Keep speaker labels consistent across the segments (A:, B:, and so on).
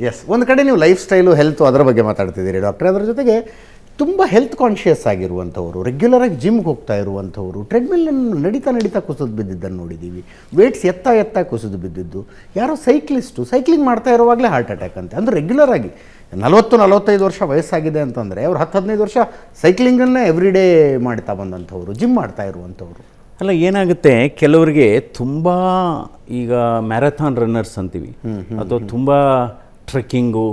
A: S, ಒಂದು ಕಡೆ ನೀವು ಲೈಫ್ ಸ್ಟೈಲು ಹೆಲ್ತು ಅದರ ಬಗ್ಗೆ ಮಾತಾಡ್ತಿದ್ದೀರಿ ಡಾಕ್ಟ್ರೆ. ಅದರ ಜೊತೆಗೆ ತುಂಬ ಹೆಲ್ತ್ ಕಾನ್ಷಿಯಸ್ ಆಗಿರುವಂಥವ್ರು, ರೆಗ್ಯುಲರಾಗಿ ಜಿಮ್ಗೆ ಹೋಗ್ತಾ ಇರುವಂಥವ್ರು, ಟ್ರೆಡ್ಮಿಲ್ಲನ್ನು ನಡೀತಾ ಕುಸಿದು ಬಿದ್ದಿದ್ದನ್ನು ನೋಡಿದ್ದೀವಿ. ವೇಟ್ಸ್ ಎತ್ತ ಕುಸಿದು ಬಿದ್ದಿದ್ದು. ಯಾರೋ ಸೈಕ್ಲಿಂಗ್ ಮಾಡ್ತಾ ಇರುವಾಗಲೇ ಹಾರ್ಟ್ ಅಟ್ಯಾಕ್ ಅಂತೆ. ಅಂದರೆ ರೆಗ್ಯುಲರಾಗಿ 40-45 ವರ್ಷ ವಯಸ್ಸಾಗಿದೆ ಅಂತಂದರೆ ಅವ್ರು 10-15 ವರ್ಷ ಸೈಕ್ಲಿಂಗನ್ನೇ ಎವ್ರಿ ಡೇ ಮಾಡ್ತಾ ಬಂದಂಥವ್ರು, ಜಿಮ್ ಮಾಡ್ತಾ ಇರುವಂಥವ್ರು.
B: ಅಲ್ಲ, ಏನಾಗುತ್ತೆ ಕೆಲವರಿಗೆ ತುಂಬ ಈಗ ಮ್ಯಾರಥಾನ್ ರನ್ನರ್ಸ್ ಅಂತೀವಿ, ಅಥವಾ ತುಂಬ ಟ್ರೆಕ್ಕಿಂಗು,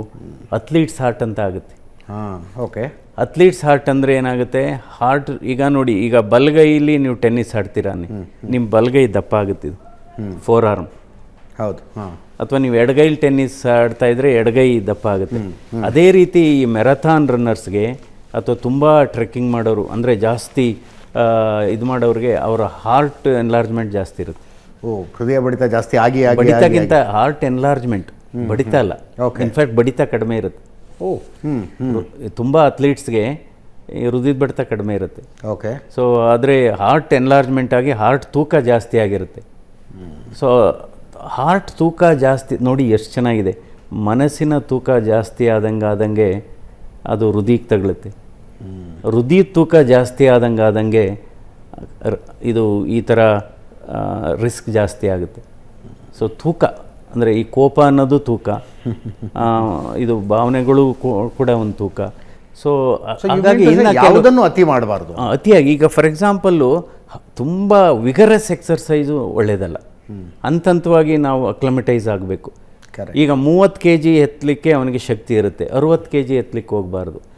B: ಅಥ್ಲೀಟ್ಸ್ ಹಾರ್ಟ್ ಅಂತ ಆಗುತ್ತೆ.
A: ಹಾಂ, ಓಕೆ.
B: ಅಥ್ಲೀಟ್ಸ್ ಹಾರ್ಟ್ ಅಂದರೆ ಏನಾಗುತ್ತೆ, ಹಾರ್ಟ್ ಈಗ ನೋಡಿ, ಈಗ ಬಲಗೈಲಿ ನೀವು ಟೆನ್ನಿಸ್ ಆಡ್ತೀರಾ, ನಿಮ್ಮ ಬಲಗೈ ದಪ್ಪ ಆಗುತ್ತೆ, ಇದು 4 ಆರ್ಮ್.
A: ಹೌದು. ಹಾಂ.
B: ಅಥವಾ ನೀವು ಎಡಗೈಲಿ ಟೆನ್ನಿಸ್ ಆಡ್ತಾ ಇದ್ದರೆ ಎಡಗೈ ದಪ್ಪ ಆಗುತ್ತೆ. ಅದೇ ರೀತಿ ಈ ಮ್ಯಾರಥಾನ್ ರನ್ನರ್ಸ್ಗೆ ಅಥವಾ ತುಂಬ ಟ್ರೆಕ್ಕಿಂಗ್ ಮಾಡೋರು, ಅಂದರೆ ಜಾಸ್ತಿ ಇದು ಮಾಡೋರಿಗೆ ಅವರ ಹಾರ್ಟ್ ಎನ್ಲಾರ್ಜ್ಮೆಂಟ್ ಜಾಸ್ತಿ ಇರುತ್ತೆ.
A: ಹೃದಯ ಬಡಿತ ಜಾಸ್ತಿ ಆಗಿ
B: ಬಡಿತಕ್ಕಿಂತ ಹಾರ್ಟ್ ಎನ್ಲಾರ್ಜ್ಮೆಂಟ್, ಬಡಿತ ಅಲ್ಲ. ಇನ್ಫ್ಯಾಕ್ಟ್ ಬಡಿತ ಕಡಿಮೆ ಇರುತ್ತೆ. ತುಂಬ ಅಥ್ಲೀಟ್ಸ್ಗೆ ಹೃದಯದ ಬಡಿತ ಕಡಿಮೆ ಇರುತ್ತೆ.
A: ಓಕೆ.
B: ಸೊ ಆದರೆ ಹಾರ್ಟ್ ಎನ್ಲಾರ್ಜ್ಮೆಂಟ್ ಆಗಿ ಹಾರ್ಟ್ ತೂಕ ಜಾಸ್ತಿ ಆಗಿರುತ್ತೆ. ಸೊ ಹಾರ್ಟ್ ತೂಕ ಜಾಸ್ತಿ ನೋಡಿ ಎಷ್ಟು ಚೆನ್ನಾಗಿದೆ. ಮನಸ್ಸಿನ ತೂಕ ಜಾಸ್ತಿ ಆದಂಗೆ ಅದು ಹೃದಯಕ್ಕೆ ತಗಳುತ್ತೆ. ಹೃದಯದ ತೂಕ ಜಾಸ್ತಿ ಆದಂಗೆ ಇದು ಈ ಥರ ರಿಸ್ಕ್ ಜಾಸ್ತಿ ಆಗುತ್ತೆ. ಸೊ ತೂಕ ಅಂದರೆ ಈ ಕೋಪ ಅನ್ನೋದು ತೂಕ, ಇದು ಭಾವನೆಗಳು ಕೂಡ ಒಂದು ತೂಕ. ಸೊ ಹಾಗಾಗಿ
A: ಯಾವುದನ್ನು ಅತಿ ಮಾಡಬಾರ್ದು.
B: ಅತಿಯಾಗಿ ಈಗ ಫಾರ್ ಎಕ್ಸಾಂಪಲ್ಲು ತುಂಬ ವಿಗರಸ್ ಎಕ್ಸರ್ಸೈಸು ಒಳ್ಳೆಯದಲ್ಲ. ಹಂತವಾಗಿ ನಾವು ಅಕ್ಲಮೆಟೈಸ್ ಆಗಬೇಕು. ಈಗ 30 kg ಎತ್ತಲಿಕ್ಕೆ ಅವನಿಗೆ ಶಕ್ತಿ ಇರುತ್ತೆ, 60 kg ಎತ್ತಲಿಕ್ಕೆ ಹೋಗಬಾರ್ದು.